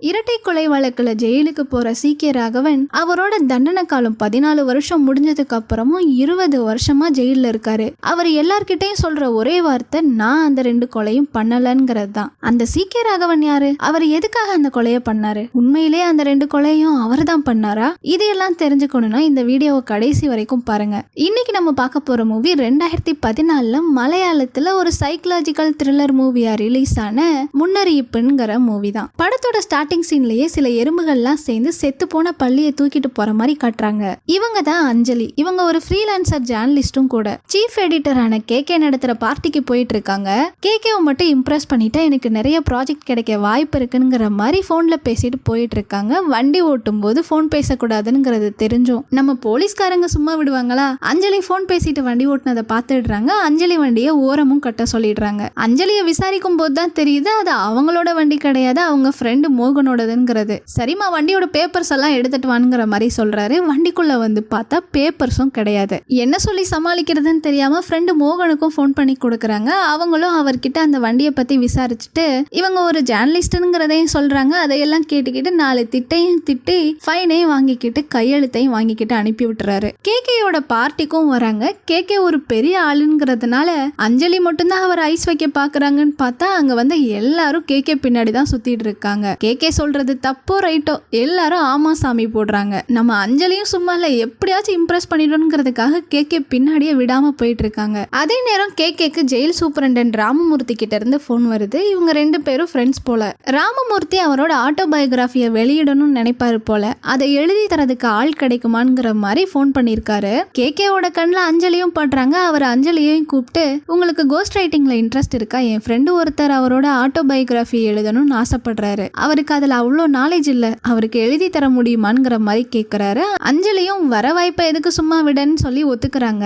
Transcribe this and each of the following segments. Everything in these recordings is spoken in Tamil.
இரட்டை கொலை வழக்குல ஜெயிலுக்கு போற சி.கே. ராகவன் அவரோட தண்டனை காலம் 14 வருஷம் முடிஞ்சதுக்கு அப்புறமும் 20 வருஷமா ஜெயில இருக்காரு. அவர் எல்லார்கிட்டையும் சொல்ற ஒரே வார்த்தை, நான் அந்த 2 கொலையும் பண்ணலங்கிறது தான். அந்த சி.கே. ராகவன் யாரு? அவர் எதுக்காக அந்த கொலையை பண்ணாரு? உண்மையிலே அந்த 2 கொலையும் அவர் தான் பண்ணாரா? இதையெல்லாம் தெரிஞ்சுக்கணும்னா இந்த வீடியோவை கடைசி வரைக்கும் பாருங்க. இன்னைக்கு நம்ம பார்க்க போற மூவி 2014 மலையாளத்துல ஒரு சைக்கலாஜிக்கல் த்ரில்லர் மூவியா ரிலீஸ் ஆன முன்னறிவிப்புங்கிற மூவி தான். படத்தோட ஸ்டார்டிங் சீன்லயே சில எறும்புகள்லாம் சேர்ந்து செத்து போன பள்ளியை தூக்கிட்டு போற மாதிரி காட்டுறாங்க. இவங்க தான் அஞ்சலி. இவங்க ஒரு ஃப்ரீலான்சர் ஜேர்னலிஸ்டும் கூட. சீஃப் எடிட்டரான கே நடத்துற பார்ட்டிக்கு போயிட்டு இருக்காங்க. கேவை மட்டும் இம்ப்ரெஸ் பண்ணிட்டா எனக்கு நிறைய ப்ராஜெக்ட் கிடைக்க வாய்ப்பு இருக்குங்கிற மாதிரி போன்ல பேசிட்டு போயிட்டு இருக்காங்க. வண்டி ஓட்டும் போது போன் பேசக்கூடாதுங்கிறது தெரிஞ்சும் நம்ம போலீஸ்காரங்க சும்மா விடுவாங்களா? அஞ்சலி போன் பேசிட்டு வண்டி ஓட்டுனதை பார்த்துடுறாங்க. அஞ்சலி வண்டியை ஓரமும் கட்ட சொல்லிடுறாங்க. அஞ்சலியை விசாரிக்கும் போது தான் தெரியுது அது அவங்களோட வண்டி கிடையாது, அவங்க ஃப்ரெண்டு மோகனோடதுங்கிறது. சரிமா வண்டியோட பேப்பர்ஸ் எல்லாம் எடுத்துட்டு வாங்கிற மாதிரி சொல்றாரு. வண்டிக்குள்ள வந்து பார்த்தா பேப்பர்ஸும் கிடையாது. என்ன சொல்லி சமாளிக்கிறதுன்னு தெரியாம ஃப்ரெண்டு மோகனுக்கும் ஃபோன் பண்ணி கொடுக்குறாங்க. அவங்களும் அவர்கிட்ட அந்த வண்டியை பத்தி விசாரிச்சுட்டு இவங்க ஒரு ஜேர்னலிஸ்ட்ங்கிறதையும் சொல்றாங்க. அதையெல்லாம் கேட்டுக்கிட்டு 4 திட்டையும் திட்டி ஃபைனையும் வாங்கிக்கிட்டு கையெழுத்தையும் வாங்கிக்கிட்டு அனுப்பி விட்டுறாரு. கேயோட பார்ட்டிக்கும் வராங்க. கே ஒரு பெரிய ஆளுங்கிறதுனால அஞ்சலி மட்டும்தான் அவர் ஐஸ் வைக்க பாக்குறாங்கன்னு பார்த்தா அங்க வந்து எல்லாரும் கே பின்னாடி தான் சுத்திட்டு இருக்காங்க. கே சொல்றது தப்போ ரைட்டோ எல்லாரும் ஆமா சாமி போடுறாங்க. நம்ம அஞ்சலியும் சும்மா இல்ல, எப்படியாச்சும் இம்ப்ரெஸ் பண்ணிடணுங்கிறதுக்காக கே பின்னாடியே விடாம போயிட்டு இருக்காங்க. அதே நேரம் கேக்கு ஜெயில் சூப்பரண்டன்ட் ராமமூர்த்தி கிட்ட இருந்து போன் வருது. இவங்க 2 பேரும் ஃப்ரெண்ட்ஸ் போல. ராமமூர்த்தி அவரோட ஆட்டோபயோகிராஃபியை வெளியிடணும்னு நினைப்பாரு போல. அதை எழுதி தரதுக்கு ஆள் கிடைக்குமாங்கிற மாதிரி போன் பண்ணிருக்காரு. கேவோட கண்ணில் அஞ்சலியும் படுறாங்க. அவர் அஞ்சலியையும் கூப்பிட்டு, உங்களுக்கு கோஸ்ட் ரைட்டிங்ல இன்ட்ரெஸ்ட் இருக்கா? என் ஃப்ரெண்டு ஒருத்தர் அவரோட ஆட்டோபயோகிராஃபி எழுதணும்னு ஆசைப்படுறாரு. அவருக்கு அதுல அவ்வளோ நாலேஜ் இல்ல, அவருக்கு எழுதி தர முடியுமாங்கிற மாதிரி கேட்கிறாரு. அஞ்சலியும் வர வாய்ப்பை எதுக்கு சும்மா விடன்னு சொல்லி ஒத்துக்கிறாங்க.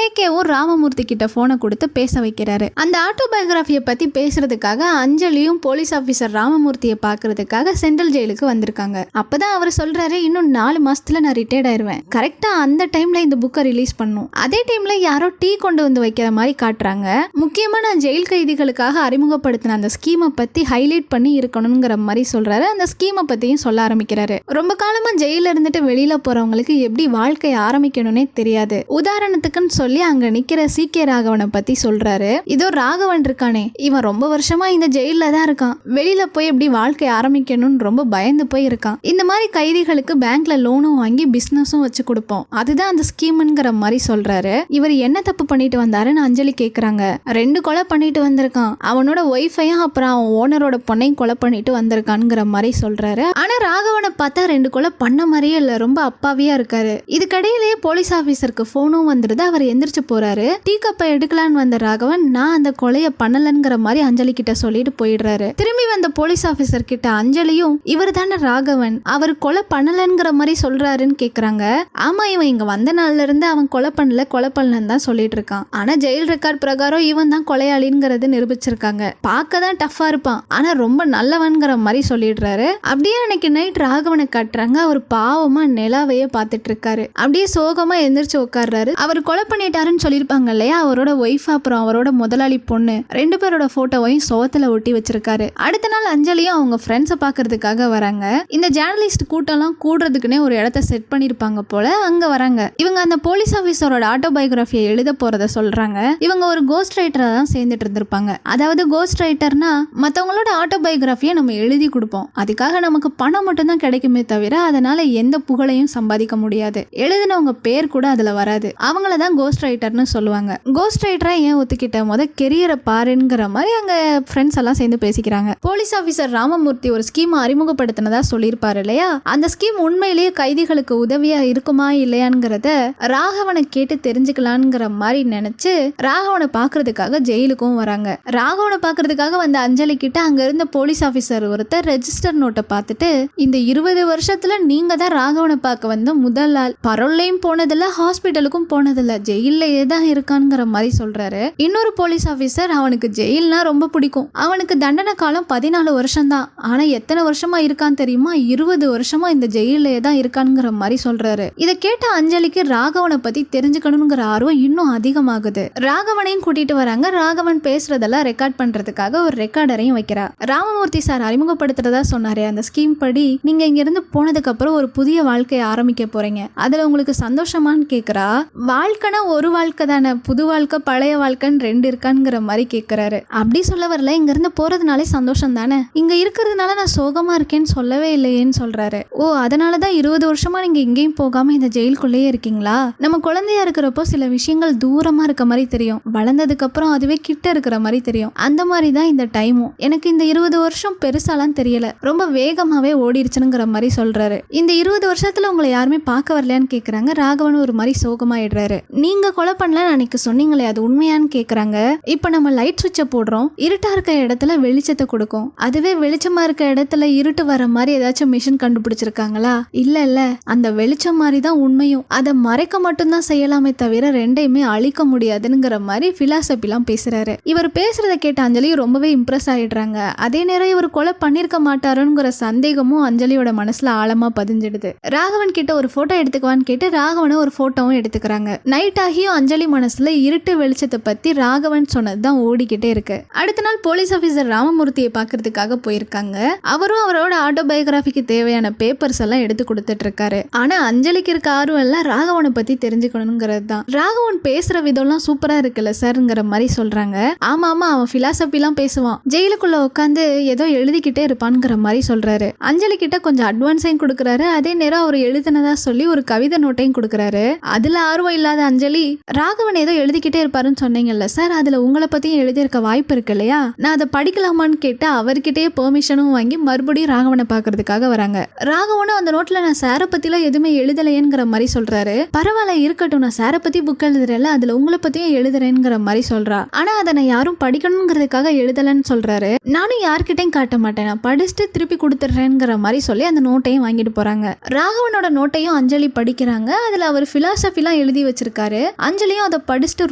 கேவும் ராமமூர்த்தி கிட்ட போனை கொடுத்து பேச வைக்கிறாரு. அந்த ஆட்டோபயோகிராஃபியை பத்தி பேசுறதுக்காக அஞ்சலியும் போலீஸ் ஆபீசர் ராமமூர்த்தியை பாக்குறதுக்காக சென்ட்ரல் ஜெயிலுக்கு வந்திருக்காங்க. அப்பதான் அவர் சொல்றாரு, இன்னும் 4 மாசத்துல நான் ரிட்டையர்ட் ஆயிருவேன். கரெக்டா அந்த டைம்ல இந்த புக்கை ரிலீஸ் பண்ணும். அதே டைம்ல யாரோ டீ கொண்டு வந்து வைக்கிற மாதிரி காட்டுறாங்க. முக்கியமா நான் ஜெயில் கைதிகளுக்காக அறிமுகப்படுத்தின அந்த ஸ்கீமை பத்தி ஹைலைட் பண்ணி இருக்கணுங்கிற மாதிரி சொல்றாரு. அந்த ஸ்கீமை பத்தியும் சொல்ல ஆரம்பிக்கிறாரு. ரொம்ப காலமா ஜெயில இருந்துட்டு வெளியில போறவங்களுக்கு எப்படி வாழ்க்கை ஆரம்பிக்கணும்னே தெரியாது. உதாரணத்துக்குன்னு சொல்லி அங்க நிக்கிற சி.கே. ராகவனை பத்தி சொல்றாரு. இதோ ராகவன் இருக்கானே, இவன் ரொம்ப வருஷமா இந்த ஜெயில தான் இருக்கான். வெளியில போய் எப்படி வாழ்க்கை ஆரம்பிக்கணும்னு ரொம்ப பயந்து போய் இருக்கான். இந்த மாதிரி கைதிகளுக்கு பேங்க்ல லோனும் வாங்கி பிசினஸும் வச்சு கொடுப்போம். அதுதான் அந்த ஸ்கீம்ங்கிற மாதிரி சொல்றாரு. இவர் என்ன தப்பு பண்ணிட்டு வந்தாருன்னு அஞ்சலி கேக்குறாங்க. 2 கொலை பண்ணிட்டு வந்திருக்கான். அவனோட ஒய்ஃபையும் அப்புறம் அவன் ஓனரோட பொண்ணையும் கொலை பண்ணிட்டு வந்திருக்கான்ங்கிற மாதிரி சொல்றாரு. ஆனா ராகவனை பார்த்தா 2 கொலை பண்ண மாதிரியே இல்ல, ரொம்ப அப்பாவியா இருக்காரு. இதுக்கடையிலேயே போலீஸ் ஆபீசருக்கு போனும் வந்துருது. அவர் எந்திரிச்சு போறாரு. டீ கப்பை எடுக்கலான்னு வந்த ராகவன் நான் அந்த கொலையை பண்ணலங்கிற மாதிரி அஞ்சலி கிட்ட சொல்லிட்டு போயிடுறாரு. திரும்பி வந்த போலீஸ் ஆபீசர் கிட்ட அஞ்சலியும் இவர் தானே ராகவன், அவர் கொலை பண்ணலங்கிற மாதிரி சொல்றாருன்னு கேக்குறாங்க. ஆமா, இவன் இங்க வந்த நாள்ல இருந்து அவன் கொலை பண்ணலன்னு தான் சொல்லிட்டு இருக்கான். ஆனா ஜெயில் ரெக்கார்ட் பிரகாரம் இவன் தான் கொலையாளிங்கிறது நிரூபிச்சிருக்காங்க. பார்க்க தான் டஃபா இருப்பான், ஆனா ரொம்ப நல்லவன்கிற மாதிரி சொல்லிடுறாரு. அப்படியே அன்னைக்கு நைட் ராகவனை காட்டுறாங்க. அவர் பாவமா நிலாவையே பார்த்துட்டு இருக்காரு. அப்படியே சோகமா எந்திரிச்சு உட்கார்றாரு. அவர் கொலை பண்ணிட்டாருன்னு சொல்லியிருப்பாங்க இல்லையா, அவரோட ஒய்ஃப் அப்புறம் அவரோட முதலாளி பொண்ணு 2 பேரோட போட்டோவையும் சோத்துல ஒட்டி வச்சிருக்காரு. அடுத்த நாள் அஞ்சலியும் அவங்க ஃப்ரெண்ட்ஸை பாக்குறதுக்காக வராங்க. இந்த ஜேர்னலிஸ்ட் கூட்டம்லாம் கூடுறதுக்குன்னே ஒரு இடத்த செட் பண்ணிருப்பாங்க போல. அங்க வராங்க. இவங்க அந்த போலீஸ் ஆபீசரோட ஆட்டோபயோகிராஃபியை எழுத போறத சொல்றாங்க. இவங்க ஒரு கோஸ்ட் ரைட்டரா தான் சேர்ந்துட்டு இருந்திருப்பாங்க. அதாவது கோஸ்ட் ரைட்டர்னா மத்தவங்களோட ஆட்டோபயோகிராஃபியை நம்ம எழுதி கொடுப்போம். அதுக்காக நமக்கு பணம் மட்டும் தான் கிடைக்குமே தவிர அதனால எந்த புகழையும் சம்பாதிக்க முடியாது. எழுதினவங்க பேர் கூட அதுல வராது. அவங்கள தான் கோஸ்ட் ரைட்டர்னு சொல்லுவாங்க. கோஸ்ட் ரைட்டரா ஏன் ஒத்துக்கிட்ட கெரியரை பாருங்கிற மாதிரி அங்க ஃப்ரெண்ட்ஸ் எல்லாம் சேர்ந்து பேசிக்கிறாங்க. போலீஸ் ஆபீசர் ராமமூர்த்தி ஒரு ஸ்கீம் அறிமுகப்படுத்தினதா சொல்லியிருப்பாரு இல்லையா, அந்த ஸ்கீம் உண்மையிலேயே கைதிகளுக்கு உதவியா இருக்குமா இல்லையாங்கிறத ராகவனை கேட்டு தெரிஞ்சுக்கலான்ங்கிற மாதிரி நினைச்சு ராகவனை பாக்குறதுக்காக ஜெயிலுக்கும் வராங்க. ராகவனை பாக்குறதுக்காக வந்த அஞ்சலி கிட்ட அங்க இருந்த போலீஸ் ஆபீசர் ஒருத்தர் ரெஜிஸ்டர் நோட்டை பார்த்துட்டு, இந்த 20 வருஷத்துல நீங்க தான் ராகவனை பார்க்க வந்த முதல் ஆள். பரோல்லையும் போனதில்ல, ஹாஸ்பிட்டலுக்கும் போனதில்ல, ஜெயிலே தான் இருக்கான்ங்கிற மாதிரி சொல்றாரு. இன்னொரு போலீஸ் ஆபீசர் அவனுக்கு ஜெயில்னா ரொம்ப பிடிக்கும். அவனுக்கு தண்டனை காலம் 14 வருஷம் தான். ஆனா எத்தனை வருஷமா இருக்கான்னு தெரியுமா? 20 வருஷமா இந்த ஜெயிலே தான் இருக்கான்ங்கிற மாதிரி சொல்றாரு. இதை கேட்ட அஞ்சலிக்கு ராகவனை பத்தி தெரிஞ்சுக்கணுங்கிற ஆர்வம் இன்னும் அதிகமாகுது. ராகவனையும் கூட்டிட்டு வராங்க. ராகவன் பேசுறதெல்லாம் ரெக்கார்ட் பண்றதுக்காக ஒரு ரெக்கார்டரையும் வைக்கிறார். ராமமூர்த்தி சார் அறிமுகப்படுத்துறதா சொன்னாரே அந்த ஸ்கீம் படி நீங்க இங்க இருந்து போனதுக்கு அப்புறம் ஒரு புதிய வாழ்க்கையை ஆரம்பிக்க போறீங்க, அதுல உங்களுக்கு சந்தோஷமான்னு கேக்குறா. வாழ்க்கைனா ஒரு வாழ்க்கை தானே, புது வாழ்க்கை பழைய வாழ்க்கைன்னு ரெண்டு இருக்கான்ங்கிற மாதிரி கேக்குறாரு. அப்படி சொல்ல வரல, இங்க இருந்து போறதுனாலே சந்தோஷம் தானே, இங்க இருக்கிறதுனால நான் சோகமா இருக்கேன்னு சொல்லவே இல்லையேன்னு சொல்றாரு. ஓ, அதனாலதான் 20 வருஷமா நீங்க எங்கேயும் போகாம இந்த ஜெயிலுக்குள்ளேயே இருக்கீங்களா? நம்ம குழந்தையா இருக்கிறப்போ சில விஷயங்கள் தூரமா இருக்க மாதிரி தெரியும், வளர்ந்ததுக்கு அப்புறம் அதுவே கிட்ட இருக்கிற மாதிரி தெரியும். அந்த மாதிரி தான் இந்த டைமும். எனக்கு இந்த 20 வருஷம் பெருசாலாம் தெரியல, ரொம்ப வேகமாவே ஓடிடுச்சுங்கிற மாதிரி சொல்றாரு. இந்த 20 வருஷத்துல உங்களை யாருமே பார்க்க வரலையான்னு கேக்குறாங்க. ராகவன் ஒரு மாதிரி சோகமாயிடுறாரு. நீங்க கொலை பண்ணல அன்னைக்கு சொன்னீங்களே, அது உண்மையான்னு கேக்குறாங்க. இப்ப நம்ம லைட் சுவிட்சை போடுறோம், இருட்டா இருக்க இடத்துல வெளிச்சத்தை கொடுக்கும், அதுவே வெளிச்சமா இருக்க இடத்துல இருட்டு வர மாதிரி ஏதாச்சும் மிஷின் கண்டுபிடிச்சிருக்காங்களா? இல்ல இல்ல, அந்த வெளிச்சம் மாதிரி தான் உண்மையும், அதை மறைக்க மட்டும்தான் செய்யலாமே தவிர ரெண்டையுமே அழிக்க முடியாதுங்கிற மாதிரி பிலாசபிலாம் பேசுறாரு. இவர் பேசுறத கேட்ட அஞ்சலி ரொம்பவே இம்ப்ரெஸ் ஆயிடுறாங்க. அதே நேரம் இவர் கொலை பண்ணிருக்க மாட்டாருங்கிற சந்தேகமும் அஞ்சலியோட மனசுல ஆழமா பதிஞ்சிடுது. ராகவன் கிட்ட ஒரு போட்டோ எடுத்துக்குவான்னு கேட்டு ராகவனை ஒரு போட்டோவும் எடுத்துக்கிறாங்க. நைட் ஆகியும் அஞ்சலி மனசுல இருட்டு வெளிச்சத்தை பத்தி ராகவன் சொன்னதுதான் ஓடிக்கிட்டே இருக்கு. அடுத்த நாள் போலீஸ் ஆபீசர் ராமமூர்த்தியை பாக்குறதுக்காக போயிருக்காங்க. அவரும் அவரோட ஆட்டோபயோகிராபிக்கு தேவையான பேப்பர்ஸ் எல்லாம் எடுத்து கொடுத்துட்டு இருக்காரு. ஆனா அஞ்சலிக்கு இருக்க ஆர்வம் எல்லாம் ராகவனை பத்தி தெரிஞ்சுக்கணுங்கிறது தான். ராகவன் பேசுற விதம்லாம் சூப்பரா இருக்குல்ல சார்ங்கிற மாதிரி சொல்றாங்க. ஆமா ஆமா, அவன் பிலாசபிலாம் பேசுவான், ஜெயிலுக்குள்ள உட்காந்து ஏதோ எழுதிக்கிட்டே இருப்பான்ங்கிற மாதிரி சொல்றாரு. அஞ்சலி கிட்ட கொஞ்சம் அட்வான்ஸையும் கொடுக்குறாரு. அதே நேரம் அவர் எழுதினதா சொல்லி ஒரு கவிதை நோட்டையும் கொடுக்குறாரு. அதுல ஆர்வம் இல்லாத அஞ்சலி, ராகவன் ஏதோ எழுதிக்கிட்டே இருப்பாருன்னு சொன்னீங்கல்ல சார், அதுல உங்களை பத்தியும் எழுதியிருக்க வாய்ப்பு இருக்கு இல்லையா, நான் அதை படிக்கலாமான்னு கேட்டு அவர்கிட்டயே பெர்மிஷனும் வாங்கி மறுபடியும் ராகவனை பாக்குறதுக்காக வராங்க. ராகவனும் அந்த நோட்ல நான் சாரை பத்திலாம் எதுவுமே எழுதலையேங்கிற மாதிரி சொல்றாரு. பரவாயில்ல இருக்கட்டும், நான் சாரை பத்தி புக் எழுதுறேன்ல, அதுல உங்களை பத்தியும் எழுதுறேங்கிற மாதிரி சொல்றா. ஆனா அதை நான் யாரும் படிக்கணுங்கிறதுக்காக எழுதலன்னு சொல்றாரு. நானும் யார்கிட்டையும் காட்ட மாட்டேன், நான் படிச்சுட்டு திருப்பி கொடுத்துட்றேங்கிற மாதிரி சொல்லி அந்த நோட்டையும் வாங்கிட்டு போறாங்க. ராகவனோட நோட்டையும் அஞ்சலி படிக்கிறாங்க. அதுல அவர் பிலாசபிலாம் எழுதி வச்சிருக்காரு. அஞ்சலியும் அதை படிச்சுட்டு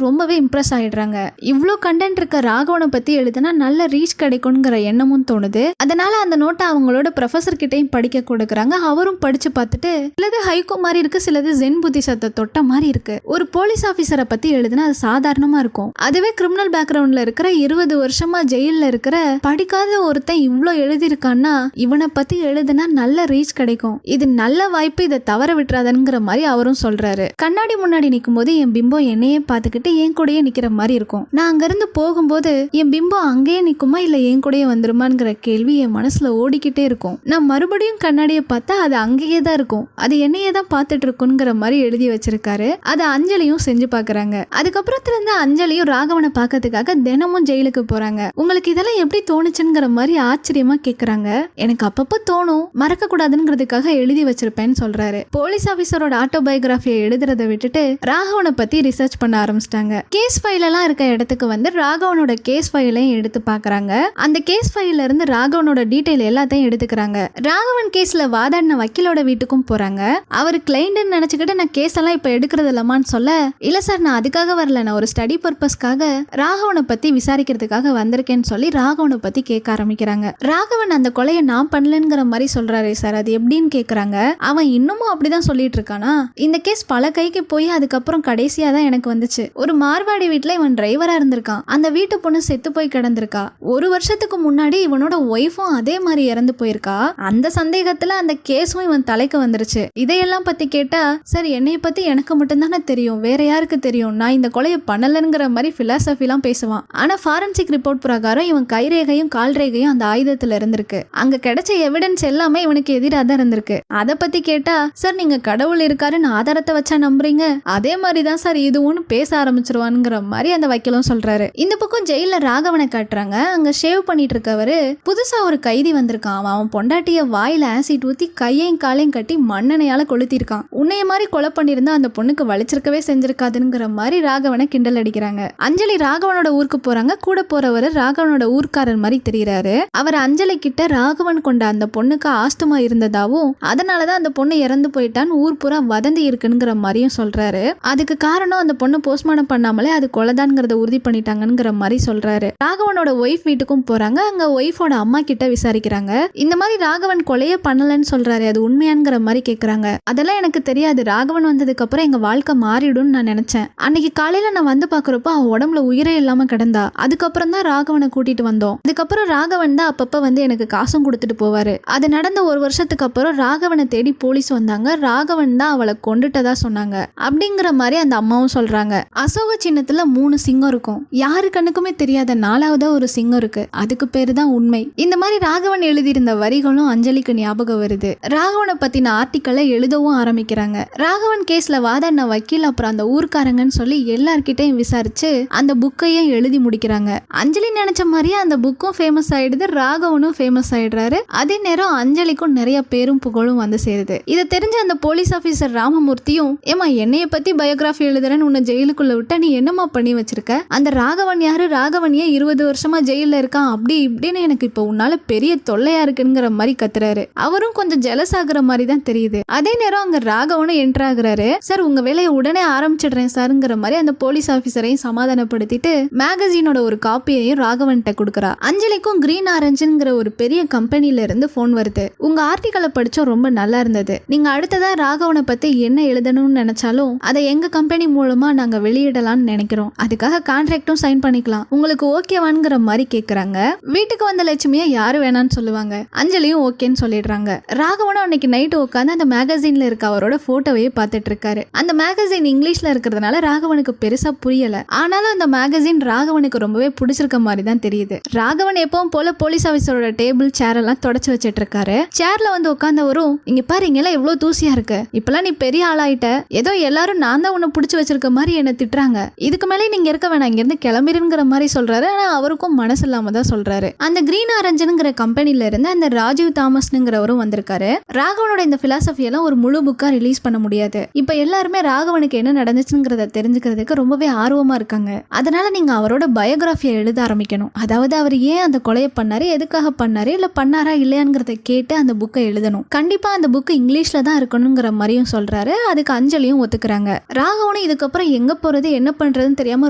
ரொம்பவே இம்ப்ரெஸ் ஆயிடுறாங்க. இவ்வளோ கண்டென்ட் இருக்க ராகவனை பத்தி எழுதுனா நல்ல ரீச் கிடைக்கும்ங்கிற எண்ணமும் தோணுது. அதனால அந்த நோட்டை அவங்களோட ப்ரொஃபசர் கிட்டையும் படிக்க கொடுக்குறாங்க. அவரும் படிச்சு பார்த்துட்டு சிலது ஹைகோ மாதிரி இருக்கு, சிலது ஜென் புத்திசத்தை தொட்ட மாதிரி இருக்கு. ஒரு போலீஸ் ஆபீசரை பத்தி எழுதுனா அது சாதாரணமா இருக்கும், அதுவே கிரிமினல் பேக்ரவுண்ட்ல இருக்கிற 20 வருஷமா ஜெயில்ல இருக்கிற படிக்காத ஒருத்தன் இவ்ளோ எழுதியிருக்கான்னா இவனை பத்தி எழுதுனா நல்ல ரீச் கிடைக்கும், இது நல்ல வாய்ப்பு, இதை தவற விட்டுறாதங்கிற மாதிரி அவரும் சொல்றாரு. கண்ணாடி முன்னாடி நிற்கும் போது என் பிம்பம் என்னையே பார்த்துக்கிட்டு என் கூடயே நிக்கிற மாதிரி இருக்கும், நான் அங்கிருந்து போகும்போது என் பிம்பம் அங்கேயே நிக்குமா இல்ல என் கூடயே வந்துருமாங்கிற கேள்வி என் மனசுல ஓடிக்கிட்டே இருக்கும், நான் மறுபடியும் கண்ணாடியை பார்த்தா அது அங்கேயே தான் இருக்கும், அது என்னையே தான் பார்த்துட்டு இருக்குங்கிற மாதிரி எழுதி வச்சிருக்காரு. அதை அஞ்சலியும் செஞ்சு பாக்குறாங்க. அதுக்கப்புறத்துல இருந்து அஞ்சலியும் ராகவனை பார்க்கறதுக்காக தினமும் ஜெயிலுக்கு போறாங்க. உங்களுக்கு இதெல்லாம் எப்படி தோணுச்சுங்கிற மாதிரி ஆச்சரியமா கேக்குறாங்க. எனக்கு அப்பப்போ தோணும், மறக்க கூடாதுங்கிறதுக்காக எழுதி வச்சிருப்பேன்னு சொல்றாரு. போலீஸ் ஆபீசரோட ஆட்டோபயோகிராபியை எழுதுறதை விட்டுட்டு ராகவனை பத்தி ரிசர்ச் பண்ண ஆரம்பிச்சிட்டாங்க. கேஸ் ஃபைல் எல்லாம் இருக்க இடத்துக்கு வந்து ராகவனோட கேஸ் ஃபைலையும் எடுத்து பாக்குறாங்க. அந்த கேஸ் ஃபைல்ல இருந்து ராகவனோட டீடைல் எல்லாத்தையும் எடுத்துக்கிறாங்க. ராகவன் கேஸ்ல வாதாடின வக்கீலோட வீட்டுக்கும் போறாங்க. அவர் கிளைண்ட்னு நினைச்சுக்கிட்டு நான் கேஸ் எல்லாம் இப்ப எடுக்கிறது இல்லமான்னு சொல்ல, இல்ல சார் நான் அதுக்காக வரல, நான் ஒரு ஸ்டடி பர்பஸ்க்காக ராகவனை பத்தி விசாரிக்கிறதுக்காக வந்திருக்கேன்னு சொல்லி ராகவனை பத்தி கேட்க ஆரம்பிக்கிறாங்க. ராகவன் அந்த கொலையை நான் பண்ணலங்கிற மாதிரி சொல்றாரு சார், அது எப்படின்னு கேக்குறாங்க. அவன் இன்னமும் அப்படிதான் சொல்லிட்டு இருக்கானா? இந்த கேஸ் பல கைக்கு போய் அதுக்கப்புறம் கடைசியா தான் எனக்கு வந்துச்சு. ஒரு மார்வாடி வீட்டுல இவன் டிரைவரா இருந்திருக்கான், அந்த வீட்டு பொண்ணு செத்து போய் கிடந்திருக்கா. 1 வருஷத்துக்கு முன்னாடி இவனோட ஒய்ஃபும் அதே மாதிரி இறந்து போயிருக்கா. அந்த சந்தேகத்துல அந்த கேஸும் இவன் தலைக்கு வந்துருச்சு. இதையெல்லாம் பத்தி கேட்டா, சார் என்னைய பத்தி எனக்கு மட்டும்தானே தெரியும், வேற யாருக்கு தெரியும், நான் இந்த கொலையை பண்ணலங்கிற மாதிரி பிலாசபிலாம் பேசுவான். ஆனா ஃபாரன்சிக் ரிப்போர்ட் பிரகாரம் இவன் கைரேகையும் கால் ரேகையும் அந்த ஆயுதத்துல இருந்திருக்கு. அங்க கிடைச்ச எவிடன்ஸ் எல்லாமே இவனுக்கு எதிராக தான் இருந்திருக்கு. அதை பத்தி கேட்டா, சார் நீங்க கடவுள் இருக்காருன்னு ஆதாரத்தை வச்சா நம்புறீங்க, அதே மாதிரிதான் சார் இதுவும் பேச ஆரம்பிச்சிருவானுங்கிற மாதிரி அந்த வக்கீலும் சொல்றாரு. இந்த பக்கம் ஜெயில ராகவனை காட்டுறாங்க. அங்க ஷேவ் பண்ணிட்டு இருக்கவரு புதுசா ஒரு கைதி வந்திருக்கான். அவன் பொண்டாட்டிய வாயில ஆசிட் ஊத்தி கையையும் காலையும் கட்டி மண்ணெண்ணையால கொளுத்திருக்கான். உன்னைய மாதிரி கொலை பண்ணிருந்தா அந்த பொண்ணுக்கு வலிச்சிருக்கவே செஞ்சிருக்காதுங்கிற மாதிரி ராகவனை கிண்டல் அடிக்கிறாங்க. அஞ்சலி ராகவனோட ஊருக்கு போறாங்க. கூட போறவரு ராகவனோட ஊர்க்காரர் மாதிரி தெரியுறாரு. அவர் அஞ்சலி கிட்ட ராகவன் கொண்ட அந்த பொண்ணுக்கு ஆஸ்துமா இருந்ததாவும் அதனாலதான் அந்த பொண்ணு இறந்து போயிட்டான்னு ஊர் பூரா வதந்தி இருக்குங்கிற மாதிரியும் சொல்றாரு. அதுக்கு காரணம் அந்த பொண்ணு போஸ்ட்மார்ட்டம் பண்ணாமலே அது கொலைதான்ங்கிறத உறுதி பண்ணிட்டாங்கிற மாதிரி சொல்றாரு. ராகவனோட ஒய்ஃப் வீட்டுக்கும் போறாங்க. அங்க ஒய்ஃபோட அம்மா கிட்ட விசாரிக்கிறாங்க. இந்த மாதிரி ராகவன் கொலையே பண்ணலன்னு சொல்றாரு, அது உண்மையாங்கிற மாதிரி கேக்குறாங்க. அதெல்லாம் எனக்கு தெரியாது, ராகவன் வந்ததுக்கு அப்புறம் எங்க வாழ்க்கை மாறிடும் நான் நினைச்சேன். அன்னைக்கு காலையில நான் வந்து பாக்குறப்ப அவன் உடம்புல உயிரே இல்லாம கிடந்தா. அதுக்கப்புறம் தான் ராகவனை கூட்டிட்டு வந்தோம். அதுக்கப்புறம் ராகவன் தான் அப்பப்ப வந்து எனக்கு காசும் கொடுத்துட்டு போவாரு. அது நடந்த ஒரு வருஷத்துக்கு அப்புறம் ராகவனை தேடி போலீஸ் வந்தாங்க. ராகவன் தான் அவளை கொண்டுட்டதா சொன்னாங்க அப்படிங்கிற மாதிரி அந்த அம்மாவும் சொல்றாங்க. அசோக சின்னத்துல 3 சிங்கம் இருக்கும். யாரு கண்ணுக்குமே தெரியாத 4வது ஒரு சிங்கம் இருக்கு. அதுக்கு பேரு தான் உண்மை. இந்த மாதிரி ராகவன் எழுதியிருந்த வரிகளும் அஞ்சலிக்கு ஞாபகம் வருது. ராகவனை பத்தின ஆர்டிக்கலை எழுதவும் ஆரம்பிக்கிறாங்க. ராகவன் கேஸ்ல வாதாடின வக்கீல் அப்புறம் அந்த ஊர்க்காரங்கன்னு சொல்லி எல்லார்கிட்டையும் விசாரிச்சு அந்த புக்கையும் எழுதி முடிக்கிறாங்க. அஞ்சலி நினைச்ச மாதிரியே அந்த புக்கும் ஃபேமஸ் ஆயிடுது. ராகவனும் ஃபேமஸ் ஆயிடுறாரு. அதே நேரம் அஞ்சலிக்கும் நிறைய பேரும் புகழும் வந்து சேருது. இதை தெரிஞ்ச அந்த போலீஸ் ஆபீசர் ராமமூர்த்தியும், ஏமா என்னைய பத்தி பயோகிராஃபி எழுதுறேன்னு உன்னை ஜெயிலுக்குள்ள விட்டா நீ என்னமா பண்ணி வச்சிருக்க? அந்த ராகவன் யாரு? ராகவன் ஏன் 20 வருஷமா ஜெயில இருக்கான்? அப்படி இப்படின்னு எனக்கு இப்ப உன்னால பெரிய தொல்லையா இருக்குங்கிற மாதிரி கத்துறாரு. அவரும் கொஞ்சம் ஜெலஸ் ஆகுற மாதிரி தான் தெரியுது. அதே நேரம் அங்க ராகவனும் என்டர் ஆகுறாரு. சார் உங்க வேலையை உடனே ஆரம்பிச்சிடுறேன் சாருங்கிற மாதிரி அந்த போலீஸ் ஆபீசரையும் சமாதானப்படுத்திட்டு மேகசினோட ஒரு காப்பியையும் ராகவன்கிட்ட கொடுக்குறா. அஞ்சலிக்கும் கிரீன் ஆரஞ்சுங்கிற ஒரு பெரிய கம்பெனில இருந்து போன் வருது. உங்க ஆர்டிக்கலை படிச்சோம், ரொம்ப நல்லா இருந்தது. நீங்க அடுத்ததா ராகவனை பத்தி என்ன எழுதணும்னு நினைச்சாலும் அதை எங்க கம்பெனி மூலமா நாங்க வெளியிடலாம்னு நினைக்கிறோம். அதுக்காக கான்ட்ராக்டும் சைன் பண்ணிக்கலாம். உங்களுக்கு ஓகேவான்ங்கிற மாதிரி கேக்குறாங்க. வீட்டுக்கு வந்த லட்சுமியை யாரு வேணான்னு சொல்லுவாங்க. அஞ்சலியும் ஓகேன்னு சொல்லிடுறாங்க. ராகவனும் அன்னைக்கு நைட்டு உட்காந்து அந்த மேகசின்ல இருக்க அவரோட போட்டோவையே பார்த்துட்டு இருக்காரு. அந்த மேகசின் இங்கிலீஷ்ல இருக்கிறதுனால ராகவனுக்கு பெருசா புரியல. ஆனாலும் அந்த மேகசின் ராகவனுக்கு ரொம்பவே பிடிச்சிருக்க மாதிரி தான் தெரியுது. ராகவன் எப்பவும் போல போலீஸ் ஆபீசரோட டேபிள் சேர் எல்லாம் தொடச்சு வச்சிட்டு இருக்காரு. சேர்ல வந்து உட்கார்ந்தவரும், இங்க பாரு இங்கெல்லாம் எவ்வளவு தூசியா இருக்கு. இப்பெல்லாம் நீ பெரிய ஆளாயிட்ட. ஏதோ எல்லாரும் நான் தான் உன்னை பிடிச்சி வச்சிருக்க மாதிரி என்ன திட்டுறாங்க. இதுக்கு மேலே நீங்க இருக்க வேணாம், இங்க இருந்து கிளம்பிருங்கிற மாதிரி சொல்றாரு. ஆனா அவருக்கும் மனசு இல்லாம தான் சொல்றாரு. அந்த கிரீன் ஆரஞ்சுங்கிற கம்பெனில இருந்து அந்த ராஜீவ் தாமஸ்ங்கிறவரும் வந்திருக்காரு. ராகவனோட இந்த பிலாசபி எல்லாம் ஒரு முழு புக்கா ரிலீஸ் பண்ண முடியாது. இப்ப எல்லாருமே ராகவனுக்கு என்ன நடந்துச்சுங்கிறத தெரிஞ்சுக்கிறதுக்கு ரொம்பவே ஆர்வமா இருக்காங்க. அதனால நீங்க அவரோட பயோகிராஃபியை எழுத ஆரம்பிக்கணும். அதாவது அவர் ஏன் அந்த கொலையை பண்ணாரு, எதுக்காக பண்ணாரு, இல்ல பண்ணாரா இல்லையாங்கிறத கேட்டு அந்த புக்கை எழுதணும். கண்டிப்பா அந்த புக்கு இங்கிலீஷ்ல தான் இருக்கணுங்கிற மாதிரியும் சொல்றாரு. அதுக்கு அஞ்சலியும் ஒத்துக்கிறாங்க. ராகவனும் இதுக்கப்புறம் எங்க போறது என்ன பண்றதுன்னு தெரியாம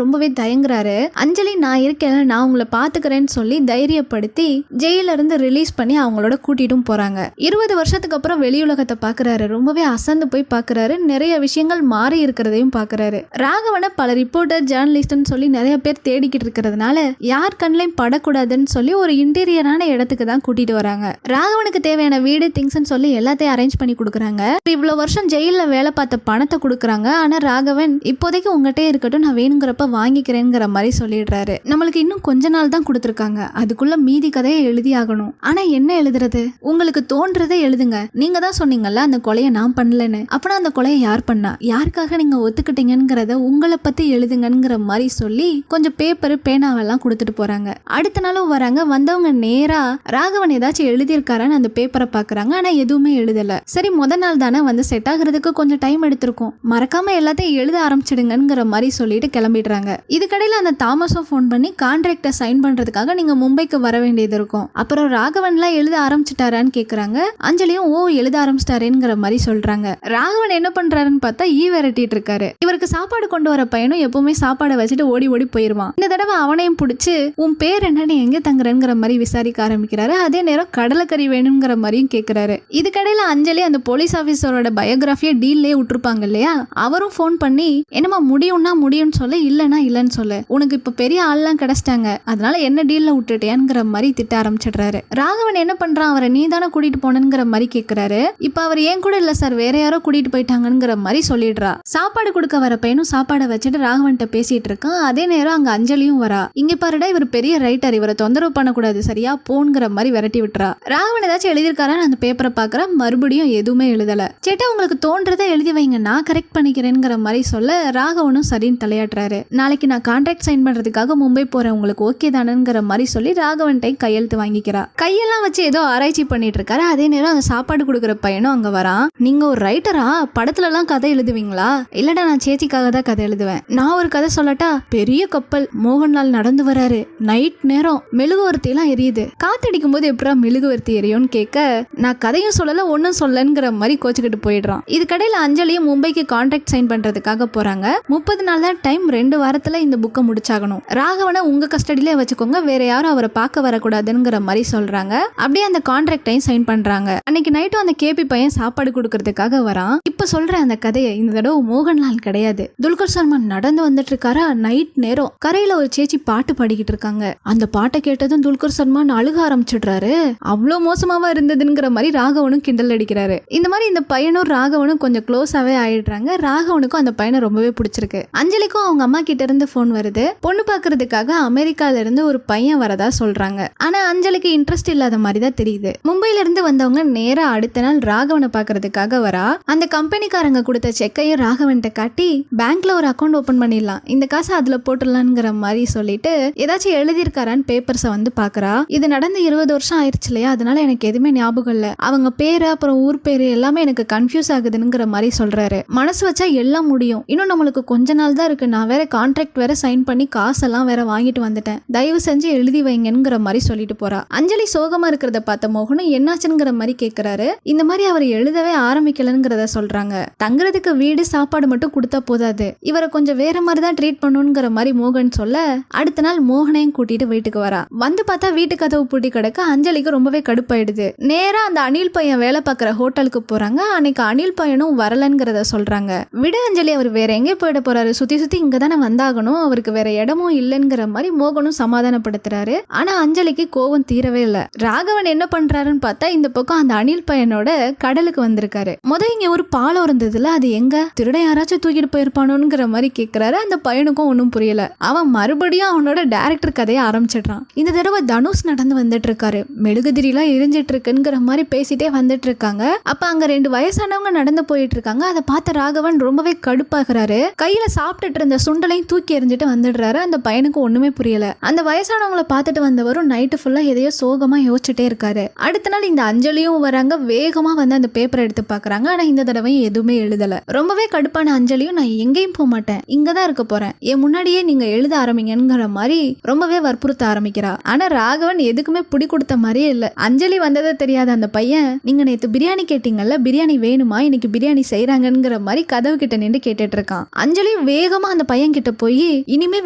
ரொம்பவே தயங்குறாரு. அஞ்சலி நான் இருக்கேன், நான் உங்களை பாத்துக்கிறேன்னு சொல்லி தைரியப்படுத்தி ஜெயில இருந்து ரிலீஸ் பண்ணி அவங்களோட கூட்டிட்டும் போறாங்க. 20 வருஷத்துக்கு அப்புறம் வெளியுலகத்தை பாக்குறாரு. ரொம்பவே அசந்து போய் பாக்குறாரு. நிறைய விஷயங்கள் மாறி இருக்கிறதையும் பாக்குறாரு. ராகவனை பல ரிப்போர்ட்டர், ஜேர்னலிஸ்ட்னு சொல்லி நிறைய பேர் தேடிக்கிட்டு இருக்கிறதுனால யார் கண்ணிலையும் படக்கூடாதுன்னு சொல்லி ஒரு இன்டீரியரான இடத்துக்கு தான் கூட்டிட்டு வராங்க. ராகவனுக்கு தேவையான வீடு, திங்ஸ்ன்னு சொல்லி எல்லாத்தையும் அரேஞ்ச் பண்ணி கொடுக்குறாங்க. இவ்வளவு வருஷம் ஜெயில வேலை பார்த்த பணத்தை கொடுக்குறாங்க. ஆனா ராகவன் இப்போதைக்கு உங்ககிட்டே இருக்கட்டும், நான் வேணுங்கிறப்ப வாங்கிக்கிறேங்கிற மாதிரி சொல்லிடுறாரு. நம்மளுக்கு இன்னும் கொஞ்ச நாள் தான் கொடுத்துருக்காங்க. அதுக்குள்ள மீதி கதையை எழுதி ஆகணும். ஆனா என்ன எழுதுறது? உங்களுக்கு தோன்றதை எழுதுங்க. நீங்க தான் சொன்னீங்கல்ல அந்த கொலையை நான் பண்ணலன்னு. அப்படின்னா அந்த கொலையை யார் பண்ணா, யாருக்காக நீங்க ஒத்துக்கிட்டீங்கிறத உங்களை பத்தி எழுதுங்கிற மாதிரி சொல்லி கொஞ்சம் பேப்பர், பேனாவெல்லாம் கொடுத்துட்டு போறாங்க. அடுத்த நாளும் வராங்க. வந்தவங்க நேரா ராகவன் ஏதாச்சும் எழுதியிருக்காரான்னு அந்த பேப்பரை பாக்குறாங்க. ஆனா எதுவுமே எழுதல. சரி முதல் நாள் தானே, வந்து செட் ஆகுறதுக்கு கொஞ்சம் டைம் எடுத்திருக்கும், மறக்காம எல்லாத்தையும் எழுத ஆரம்பிச்சிடுங்கிற மாதிரி சொல்லிட்டு கிளம்பிடுறாங்க. இதுக்கடையில அந்த தாமஸும் ஃபோன் பண்ணி கான்ட்ராக்டை சைன் பண்றதுக்காக நீங்க மும்பைக்கு வர வேண்டியது இருக்கும். அப்புறம் ராகவன்லாம் எழுத ஆரம்பிச்சிட்டாரான்னு கேக்குறாங்க. அஞ்சலியும் ஓ எழுத ஆரம்பிச்சிட்டாருங்கிற மாதிரி சொல்றாங்க. ராகவன் என்ன பண்றாருன்னு பார்த்தா விரட்டிட்டு இருக்காரு. இவருக்கு சாப்பாடு கொண்டு வர பையனும் எப்பவுமே சாப்பாடை வச்சுட்டு ஓடி ஓடி போயிருவான். இந்த தடவை அவனையும் பிடிச்சு உன் பேர் என்ன, நீ எங்க தங்குறங்கிற மாதிரி விசாரிக்க ஆரம்பிக்கிறாரு. அதே நேரம் கடலைக்கறி வேணுங்கிற மாதிரியும் கேட்கிறாரு. இதுக்கடையில அஞ்சலி அந்த போலீஸ் ஆபீசரோட பயோகிராஃபியை டீல்லே விட்டுருப்பாங்க இல்லையா, அவரும் ஃபோன் பண்ணி என்னமா முடியும்னா முடியும்னு சொல்ல, இல்லைன்னா இல்லைன்னு சொல்ல, உனக்கு இப்ப பெரிய ஆள்லாம் கிடைச்சிட்டாங்க, அதனால என்ன டீல்ல விட்டுட்டேங்கிற மாதிரி திட்ட ஆரம்பிச்சிடுறாரு. ராகவன் என்ன பண்றான், அவரை நீ தானே கூட்டிட்டு போனங்கிற மாதிரி கேட்கிறாரு. இப்ப அவர் ஏன் கூட இல்ல சார், வேற யாரோ கூட்டிட்டு போயிட்டாங்கிற மாதிரி சொல்லிடுறா. சாப்பாடு கொடுக்க வர பையனும் சாப்பாடை வச்சுட்டு ராகவன்கிட்ட பேசிட்டு இருக்கான். அதே நேரம் அங்க அஞ்சலியும் வரா. இங்க பாருடா இவர் பெரிய ரைட்டர், இவரை தொந்தரவு பண்ணக்கூடாது சரியா போன்கிற மாதிரி விரட்டி விட்டுறா. ராகவன் ஏதாச்சும் எழுதியிருக்காரான்னு அந்த பேப்பரை பாக்குற, மறுபடியும் எதுவுமே எழுதல. சேட்டா உங்களுக்கு தோன்றதை எழுதி வைங்க, நான் கரெக்ட் பண்ணிக்கிறேங்கிற மாதிரி சொல்ல ராகவனும் சரின்னு தலையாட்டுறாரு. நாளைக்கு நான் கான்ட்ராக்ட் சைன் பண்றதுக்காக மும்பை போறேன், உங்களுக்கு ஓகே தானேங்கிற மாதிரி சொல்லி ராகவன்ட்டை கையெழுத்து வாங்கிக்கிறா. கையெல்லாம் வச்சு ஏதோ ஆராய்ச்சி பண்ணிட்டு இருக்காரு. அதே நேரம் அந்த சாப்பாடு கொடுக்குற பையனும் அங்க வரான். நீங்க ஒரு ரைட்டரா, படத்துல எல்லாம் கதை எழுதுவீங்களா? இல்லடா நான் சேச்சிக்காக தான் கதை எழுதுவேன். நான் ஒரு கதை சொல்லட்டா, பெரிய கப்பல், மோகன்லால் நடந்து வராரு, நைட் நேரம் மெழுகுவர்த்தி எல்லாம் எரியுது, காத்தடிக்கும் போது எப்படா மெழுகுவர்த்தி எரியும்னு கேட்க, நான் கதையும் சொல்லல ஒன்னும் சொல்லங்கிற மாதிரி கோச்சுக்கிட்டு போயிடுறான். இதுக்கடையில அஞ்சலியும் மும்பைக்கு கான்ட்ராக்ட் சைன் பண்றதுக்காக போறாங்க. 30 நாள் தான் டைம், 2 வாரத்துல இந்த புக்கை முடிச்சாகணும். ராகவனை உங்க கஸ்டடியிலே வச்சுக்கோங்க, வேற யாரும் அவரை பார்க்க வரக்கூடாதுங்கிற மாதிரி சொல்றாங்க. அப்படியே அந்த கான்ட்ராக்டையும் சைன் பண்றாங்க. அன்னைக்கு நைட்டும் அந்த கேபி பையன் சாப்பாடு கொடுக்கறதுக்காக வரான். இப்ப சொல்றேன் அந்த கதையை, இந்த தடவை மோகன்லால் கிடையாது, துல்கர் சல்மான் நடந்து வந்துட்டு இருக்காரா. நைட் நேரம் கரையில ஒரு சேச்சி பாட்டு பாடிக்கிட்டு இருக்காங்க. அந்த பாட்டை கேட்டதும் துல்கர் சல்மான் அழுக ஆரம்பிச்சிடுறாரு. ஆரம்பிச்சிடுறாரு. அவ்வளோ மோசமாவா இருந்ததுங்கிற மாதிரி ராகவனும் கிண்டல் அடிக்கிறாரு. இந்த மாதிரி இந்த பையனும் ராகவனும் கொஞ்சம் க்ளோஸாவே ஆயிடுறாங்க. ராகவனுக்கும் அந்த பையனை ரொம்பவே பிடிச்சிருக்கு. அஞ்சலிக்கும் அவங்க அம்மா கிட்ட இருந்து போன் வருது. பொண்ணு பாக்குறதுக்காக அமெரிக்கால இருந்து ஒரு பையன் வரதா சொல்றாங்க. ஆனா அஞ்சலிக்கு இன்ட்ரெஸ்ட் இல்லாத மாதிரி தான் தெரியுது. மும்பைல இருந்து வந்தவங்க நேரா அடுத்த நாள் ராகவனை பாக்குறதுக்காக வரா. அந்த கம்பெனிக்காரங்க கொடுத்த செக்கையும் ராகவன்கிட்ட காட்டி பேங்க்ல ஒரு அக்கௌண்ட் ஓபன் பண்ணிடலாம், இந்த காசை அதுல போட்டுடலாம்ங்கிற மாதிரி சொல்லிட்டு ஏதாச்சும் எழுதியிருக்காரான்னு பேப்பர்ஸை வந்து பாக்குறா. இது நடந்து 20 வருஷம் ஆயிடுச்சு இல்லையா, அதனால எனக்கு எதுவுமே ஞாபகம் இல்ல. அவங்க பேரு அப்புறம் ஊர் பேரு எல்லாமே எனக்கு கன்ஃபியூஸ் ஆகுதுங்கிற மாதிரி சொல்றாரு. மனசு வச்சா எல்லாம் முடியும், இன்னும் நம்மளுக்கு கொஞ்ச நாள் தான் இருக்கு, நான் வேற கான்ட்ராக்ட் வேற சைன் பண்ணி காசெல்லாம் வேற வாங்கிட்டு வந்துட்டேன், தயவு செஞ்சு எழுதி வைங்கங்கிற மாதிரி சொல்லிட்டு போறா. அஞ்சலி சோகமா இருக்கிறத பார்த்த மோகனும் என்னாச்சுங்கிற மாதிரி கேட்கிறாரு. இந்த மாதிரி அவர் எழுதவே ஆரம்பிக்கலங்கிறத சொல்றாங்க. தங்குறதுக்கு வீடு சாப்பாடு மட்டும் கொடுத்தா போதாது, இவரை கொஞ்சம் வேற மாதிரி தான் ட்ரீட் பண்ணணுங்கிற மாதிரி மோகன் சொல்ல அடுத்த நாள் மோகனையும் கூட்டிட்டு வீட்டுக்கு வரா. வந்து பார்த்தா வீட்டு கதவு பூட்டி கிடக்க அஞ்சலிக்கு ரொம்பவே கடுப்பாயிடுது. நேரா அந்த அனில் பையன் வேலை பார்க்குற ஹோட்டலுக்கு போறாங்க. அன்னைக்கு அனில் பையனும் வரலங்கிறத சொல்றாங்க. விட அஞ்சலி, அவர் வேற எங்கே போயிட போறாரு, சுத்தி சுத்தி இங்க தானே வந்தாகணும், அவருக்கு வேற இடமும் இல்லைங்கிற மாதிரி மோகனும் சமாதானப்படுத்துறாரு. ஆனா அஞ்சலிக்கு கோவம் தீரவே இல்லை. ராகவன் என்ன பண்றாருன்னு பார்த்தா இந்த பக்கம் அந்த அனில் பையனோட கடலுக்கு வந்திருக்காரு. இங்க ஒரு பாலம் இருந்ததுல, அது எங்க, திருட யாராச்சும் தூக்கிட்டு போயிருப்பானோங்கிற மாதிரி கேட்கிறாரு. அந்த பையனுக்கும் ஒன்னும் புரியல. அவன் மறுபடியும் அவனோட டைரக்டர் கதையை ஆரம்பிச்சிடுறான். இந்த தடவை தனுஷ் நடந்து வந்துட்டு இருக்காரு, மெழுகுதிரிலாம் எரிஞ்சிட்டு இருக்குங்கிற மாதிரி பேசிட்டே வந்துட்டு இருக்காங்க. அப்ப அங்க 2 வயசானவங்க நடந்து போயிட்டு இருக்காங்க. அதை பார்த்த ராகவன் ரொம்பவே கடுப்பாகிறாரு. கையில சாப்பிட்டுட்டு இருந்த சுண்டலையும் தூக்கி எறிஞ்சிட்டு வந்துடுறாரு. அந்த பையனுக்கு ஒண்ணுமே புரியல. அந்த வயசானவங்களை பார்த்துட்டு வந்தவரும் நைட்டு ஃபுல்லா எதையோ சோகமா யோசிச்சுட்டே இருக்காரு. அடுத்த நாள் இந்த அஞ்சலியும் வராங்க. வேகமா வந்து அந்த பேப்பரை எடுத்து பாக்குறாங்க. ஆனா இந்த தடவை எதுவுமே எழுதல. ரொம்பவே கடுப்பான அஞ்சலியும், நான் எங்கேயும் போக மாட்டேன், இங்கதான் இருக்க போறேன், என் முன்னாடியே நீங்க எழுத ஆரம்பிங்கிற மாதிரி ரொம்பவே வற்புறுத்த ஆரம்பிக்கிறா. ஆனா ராகவன் எதுக்குமே பிடி கொடுத்த மாதிரியே இல்ல. அஞ்சலி வந்ததை தெரியாத அந்த பையன், நீங்க நேத்து பிரியாணி கேட்டீங்கல்ல, பிரியாணி வேணுமா, இன்னைக்கு பிரியாணி செய்யறாங்கிற மாதிரி கதவு கிட்ட நின்று கேட்டுட்டு இருக்கான். அஞ்சலி வேகமா அந்த பையன் கிட்ட போய், இனிமே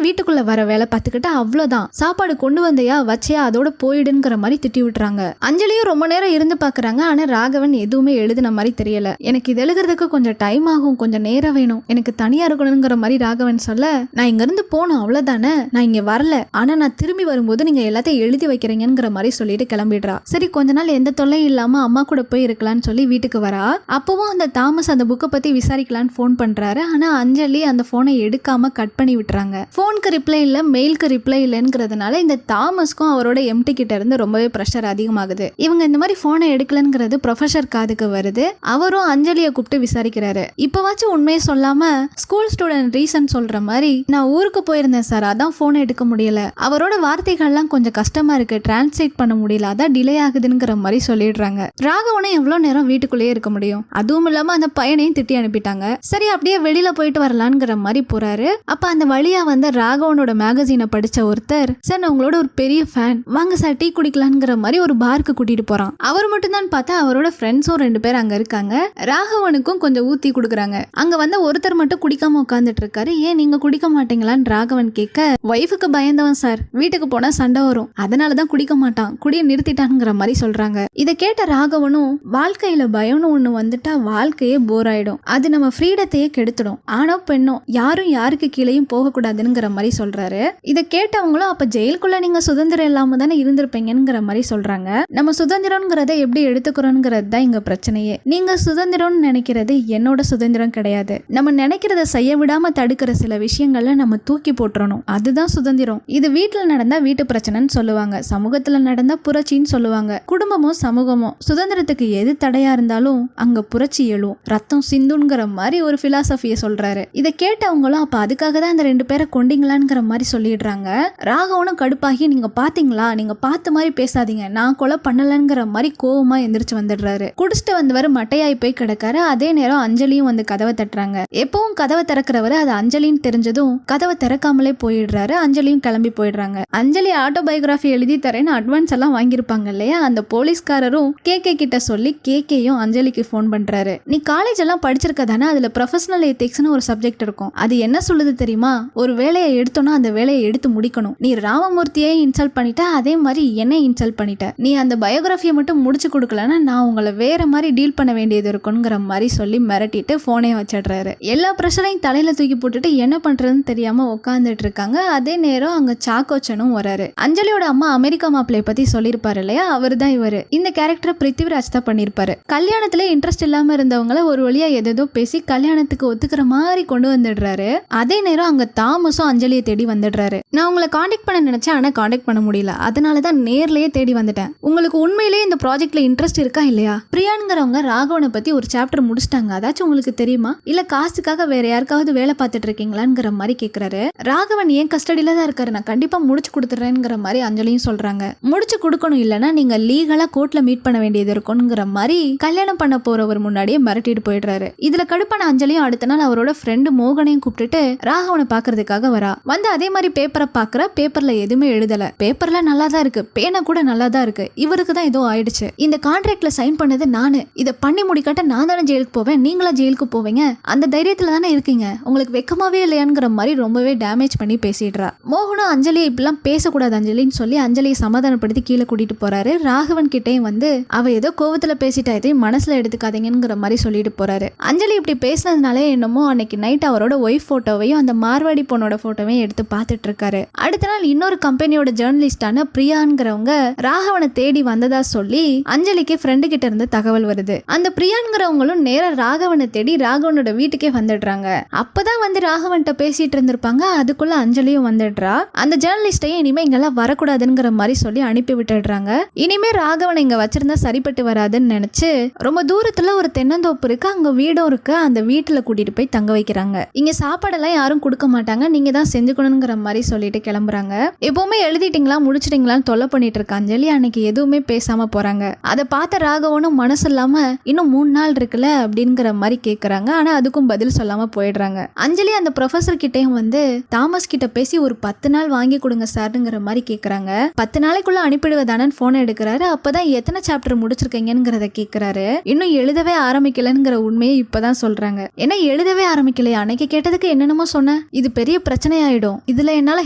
வீட்டுக்குள்ள வர வேலை பார்த்துக்கிட்டா அவ்வளவுதான், சாப்பாடு கொண்டு வந்தையா வச்சியா அதோட போயிடுங்கிற மாதிரி திட்டி விட்டுறாங்க. அஞ்சலியும் ரொம்ப நேரம் இருந்து பாக்குறாங்க. ஆனா ராகவன் எதுவுமே எழுதின மாதிரி தெரியல. எனக்கு இது எழுதுறதுக்கு கொஞ்சம் டைம் ஆகும், கொஞ்சம் நேரம் வேணும், எனக்கு தனியா இருக்கணுங்கிற மாதிரி ராகவன் சொல்ல, நான் இங்க இருந்து போனோம் அவ்வளவுதானே, நான் இங்க வரல, ஆனா நான் திரும்பி வரும்போது நீங்க எல்லாத்தையும் எழுதி வைக்கிறீங்கிற மாதிரி சொல்லிட்டு கிளம்பிடுறா. சரி கொஞ்ச நாள் எந்த தொல்லையும் இல்லாம அம்மா கூட போய் இருக்கலாம்னு சொல்லி வீட்டுக்கு வரா. அப்பவும் அந்த தாமஸ் அந்த புக்கை பத்தி விசாரிக்கலான்னு போன் பண்றாரு. ஆனா அஞ்சலி அந்த போனை எடுக்காம கட் பண்ணி விட்டுறாங்க. போனுக்கு ரிப்ளை இல்ல, மெயிலுக்கு ரிப்ளை இல்லைங்கிறதுனால இந்த தாமஸ்க்கும் அவரோட எம்டி கிட்ட இருந்து ரொம்பவே பிரஷர் அதிகமாகுது. இவங்க இந்த மாதிரி போனை எடுக்கலங்கிறது ப்ரொஃபசர் காதுக்கு வருது. அவரும் அஞ்சலியை கூப்பிட்டு விசாரிக்கிறாரு. இப்பவாச்சும் உண்மையை சொல்லாம ஸ்கூல் ஸ்டூடெண்ட் ரீசன் சொல்ற மாதிரி, நான் ஊருக்கு போயிருந்தேன் சார், அதான் போன் எடுக்க முடியல, அவரோட வார்த்தைகள்லாம் கொஞ்சம் கஷ்டமா இருக்கு, டிரான்ஸ்லேட் பண்ண முடியல, அதான் டிலே ஆகுதுங்கிற மாதிரி சொல்லிடுறாங்க. ராகவனும் எவ்வளவு நேரம் வீட்டுக்குள்ளேயே இருக்க முடியும், அதுவும் இல்லாம அந்த பையனையும் திட்டி அனுப்பிட்டாங்க. சரி அப்படியே வெளியில போயிட்டு வரலான்ங்கிற மாதிரி போறாரு. அப்ப அந்த வழியா வந்து ராகவனோட மேகசீனை படிச்ச ஒருத்தர், சார் நான் உங்களோட ஒரு பெரிய ஃபேன், வாங்க சார் டீ குடிக்கலான்ங்கிற மாதிரி ஒரு பார்க்கு கூட்டிட்டு போறான். அவர் மட்டும் தான் பார்த்தா அவரோட ஃப்ரெண்ட்ஸும் 2 பேர் அங்க இருக்காங்க. ராகவனுக்கும் கொஞ்சம் ஊத்தி கொடுக்குறாங்க. அங்க வந்து ஒருத்தர் மட்டும் குடிக்காம உட்காந்துட்டு இருக்காரு. ஏன் நீங்க குடிக்க மாட்டீங்களான்னு ராகவன் கேட்க, ஒய்ஃபுக்கு பயந்தவன் சார், வீட்டுக்கு போனா சண்டை வரும், அதனாலதான் குடிக்க மாட்டான், குடிய நிறுத்திட்டான்ங்கிற மாதிரி சொல்றாங்க. இதை கேட்ட ராகவனும், வாழ்க்கையில பயம்னு ஒண்ணு வந்துட்டா வாழ்க்கையே போர் ஆயிடும், அது நம்ம ஃப்ரீடத்தையே கெடுத்துடும், ஆனோ பெண்ணோ யாரும் யாருக்கு கீழேயும் போக கூடாதுங்கிற மாதிரி சொல்றாரு. இதை கேட்டவங்களும், அப்ப ஜெயிலுக்குள்ள நீங்க சுதந்திரம் இல்லாம தானே இருந்திருப்பீங்கிற மாதிரி சொல்றாங்க. நம்ம சுதந்திரம்ங்கிறத எப்படி எடுத்துக்கிறோங்கிறது தான் இங்க பிரச்சனையே. நீங்க சுதந்திரம்னு நினைக்கிறது என்னோட சுதந்திரம் கிடையாது. நம்ம நினைக்கிறத செய்ய விடாம தடுக்கிற சில விஷயங்கள்ல நம்ம தூக்கி போட்டுறணும், அதுதான் சுதந்திரம். இது வீட்டுல நடந்தா வீட்டு பிரச்சனைன்னு சொல்லுவாங்க, சமூகத்துல நடந்தா புரட்சின்னு சொல்லுவாங்க. குடும்பமோ சமூகமோ சுதந்திரத்துக்கு எது தடையா இருந்தாலும் அங்க புரட்சி எழும், ரத்தம் சிந்துங்கிற மாதிரி ஒரு பிலாசபியை சொல்றாரு. இதை கேட்டவங்களும், அப்ப அதுக்காக தான் இந்த 2 பேரை கொண்டீங்களான்ங்கிற மாதிரி சொல்லிடுறாங்க. ராகவனும் கடுப்பாகி, நீங்க பாத்தீங்களா, நீங்க பார்த்த மாதிரி பேசாதீங்க, நான் கொலை பண்ணலங்கிற மாதிரி கோவமா எந்திரிச்சு வந்துடுறாரு. குடிச்சிட்டு வந்தவர் மட்டையாய் போய் கிடக்காரு. அதே நேரம் அஞ்சலியும் வந்து கதவை தட்டுறாங்க. எப்பவும் கதவை திறக்கிறவரு அது அஞ்சலின்னு தெரிஞ்சதும் கதவை திறக்காமலே போயிடுறாரு. அஞ்சலியும் கிளம்பி போயிடுறாங்க. அஞ்சலி ஆட்டோபயோகிராஃபி எழுதி தரேன்னு அட்வான்ஸ் எல்லாம் வாங்கியிருப்பாங்க இல்லையா, அந்த போலீஸ்காரரும் கேகே கிட்ட சொல்லி கேகேயும் அஞ்சலிக்கு போன் பண்றாரு. நீ காலேஜ் எல்லாம் படிச்சிருக்க தானே, அதுல ப்ரொஃபஷனல் எத்திக்ஸ்னு ஒரு சப்ஜெக்ட் இருக்கும், அது என்ன சொல்லுது தெரியுமா, ஒரு வேலையை எடுத்தோன்னா அந்த வேலையை எடுத்து முடிக்கணும். நீ ராமமூர்த்தியை இன்சல்ட் பண்ணிட்ட, அதே மாதிரி என்னை இன்சல்ட் பண்ணிட்ட, நீ அந்த பயோகிராஃபியை மட்டும் முடிச்சு கொடுக்கலன்னா நான் உங்களை வேற மாதிரி டீல் பண்ண வேண்டியது இருக்குங்கிற மாதிரி சொல்லி மிரட்டிட்டு போனே வச்சிடுறாரு. எல்லா ப்ரெஷரையும் தலையில தூக்கி போட்டுட்டு என்ன பண்றதுன்னு தெரியாம உட்காந்துட்டு இருக்காங்க. அதே நேரம் அங்க சாக்கோச்சனும் வராரு. அஞ்சலியோட அம்மா அமெரிக்கா மாப்பிள்ளைய பத்தி பத்தி சொல்லியிருப்பாரு இல்லையா, அவர் தான் இவரு. இந்த கேரக்டரை பிருத்திவிராஜ் தான் பண்ணியிருப்பாரு. கல்யாணத்துல இன்ட்ரெஸ்ட் இல்லாம இருந்தவங்கள ஒரு வழியா எதோ பேசி கல்யாணத்துக்கு ஒத்துக்கிற மாதிரி கொண்டு வந்துடுறாரு. அதே நேரம் அங்க தாமஸும் அஞ்சலியை தேடி வந்துடுறாரு. நான் உங்களை காண்டாக்ட் பண்ண நினைச்சேன், ஆனா காண்டாக்ட் பண்ண முடியல, அதனாலதான் நேர்லயே தேடி வந்துட்டேன். உங்களுக்கு உண்மையிலேயே இந்த ப்ராஜெக்ட்ல இன்ட்ரெஸ்ட் இருக்கா இல்லையா? பிரியாங்கிறவங்க ராகவனை பத்தி ஒரு சாப்டர் முடிச்சிட்டாங்க, அதாச்சும் உங்களுக்கு தெரியுமா? இல்ல காசுக்காக வேற யாருக்காவது வேலை பார்த்துட்டு இருக்கீங்களாங்கிற மாதிரி கேக்குறாரு. ராகவன் ஏன் கஸ்டடியில தான் இருக்காரு, நான் கண்டிப்பா முடிச்சு கொடுத்துறேங்கிற மாதிரி அஞ்சலியும் சொல்றாங்க. முடிச்சு கொடுக்கணும், இல்லைன்னா நீங்க லீகலா கோர்ட்ல மீட் பண்ண வேண்டியது இருக்கும்ங்கிற மாதிரி கல்யாணம் பண்ண போறவர் முன்னாடியே மிரட்டிட்டு போயிடுறாரு. இதுல கடுப்பான அஞ்சலியும் அடுத்த நாள் அவரோட ஃப்ரெண்டு மோகனையும் கூப்பிட்டுட்டு ராகவனை பாக்குறதுக்காக வரா. வந்து அதே மாதிரி பேப்பரை பாக்குற, பேப்பர்ல எதுவுமே எழுதல, பேப்பர்ல நல்லா தான் இருக்கு, பேனா கூட நல்லா தான் இருக்கு, இவருக்கு தான் ஏதோ ஆயிடுச்சு, இந்த கான்ட்ராக்ட்ல சைன் பண்ணது நானு, இதை பண்ணி முடிக்காட்ட நான் தானே ஜெயிலுக்கு போவேன், நீங்களா ஜெயிலுக்கு போவீங்க, அந்த தைரியத்துல தானே இருக்கீங்க, உங்களுக்கு வெக்கமாவே இல்லையாங்கிற மாதிரி ரொம்பவே டேமேஜ் பண்ணி பேசிடுறா. மோகனும் அஞ்சலி இப்படிலாம் பேசக்கூடாது அஞ்சலின்னு சொல்லி அஞ்சலியை சமாதானப்படுத்தி கீழே கூட்டிட்டு போறாரு. ராகவன் கிட்டையும் வந்து அவ ஏதோ கோவத்துல பேசிட்டா, இதையும் மனசுல எடுத்துக்காதீங்கிற மாதிரி சொல்லிட்டு போறாரு. அஞ்சலி இப்படி பேசினதுனாலே என்னமோ அன்னைக்கு நைட் அவரோட ஒய்ஃப் போட்டோவையும் அந்த மார்வாடி பொண்ணோட போட்டோவையும் எடுத்து பார்த்துட்டு இருக்காரு. அடுத்த நாள் இன்னொரு கம்பெனியோட ஜேர்னலிஸ்டான பிரியாங்கிறவங்க ராகவனை தேடி வந்ததா சொல்லி அஞ்சலிக்கு ஃப்ரெண்டு கிட்ட இருந்து தகவல் வருது. அந்த பிரியாங்கிறவங்களும் நேரா ராகவனை தேடி ராகவனோட வீட்டுக்கே வந்துடுறாங்க. அப்பதான் வந்து ராகவன்கிட்ட பேசிட்டு இருந்திருப்பாங்க, அதுக்குள்ள அஞ்சலியும் வந்துடுறா. அந்த ஜேர்னலிஸ்டையும் இனிமே இங்கெல்லாம் வரக்கூடாதுங்கிற மாதிரி சொல்லி அனுப்பி விட்டுடுறாங்க. இனிமே ராகவனை இங்க வச்சிருந்தா சரிப்பட்டு வராதுன்னு நினைச்சு ரொம்ப தூரத்துல ஒரு தென்னந்தோப்பு இருக்கு, அங்க வீடும் இருக்கு, அந்த வீட்டுல கூட்டிட்டு போய் தங்க வைக்கிறாங்க. இங்க சாப்பாடெல்லாம் யாரும் கொடுக்க மாட்டாங்க, நீங்க தான் செஞ்சுக்கணுங்கிற மாதிரி சொல்லிட்டு கிளம்புறாங்க. எப்பவுமே எழுதிட்டீங்களா முடிச்சிட்டீங்களான்னு தொல்லை பண்ணிட்டு இருக்க அஞ்சலி அன்னைக்கு எதுவுமே பேசாம போறாங்க. அதை பார்த்த ராகவனும் மனசு இல்லாம இன்னும் 3 நாள் இருக்குல்ல அப்படிங்கிற மாதிரி கேக்குறாங்க. ஆனா அதுக்கும் பதில் சொல்லாம போயிடுறாங்க. அஞ்சலி அந்த ப்ரொஃபசர் கிட்டையும் வந்து தாமஸ் கிட்ட பேசி ஒரு 10 நாள் வாங்கி கொடுங்க சார்ங்கிற மாதிரி கேக்குறாங்க. 10 நாளைக்குள்ள அனுப்பிடுவதானு போன் எடுக்கிறாரு. அப்பதான் எத்தனை சாப்டர் முடிச்சிருக்கீங்கிறத கேக்குறாரு. இன்னும் எழுதவே ஆரம்பிக்கலங்கிற உண்மையை இப்பதான் சொல்றாங்க. ஏன்னா எழுதவே ஆரம்பிக்கலையா, அன்னைக்கு கேட்டதுக்கு என்னென்னமோ சொன்ன, இது பெரிய பிரச்சனை ஆயிடும், இதுல என்னால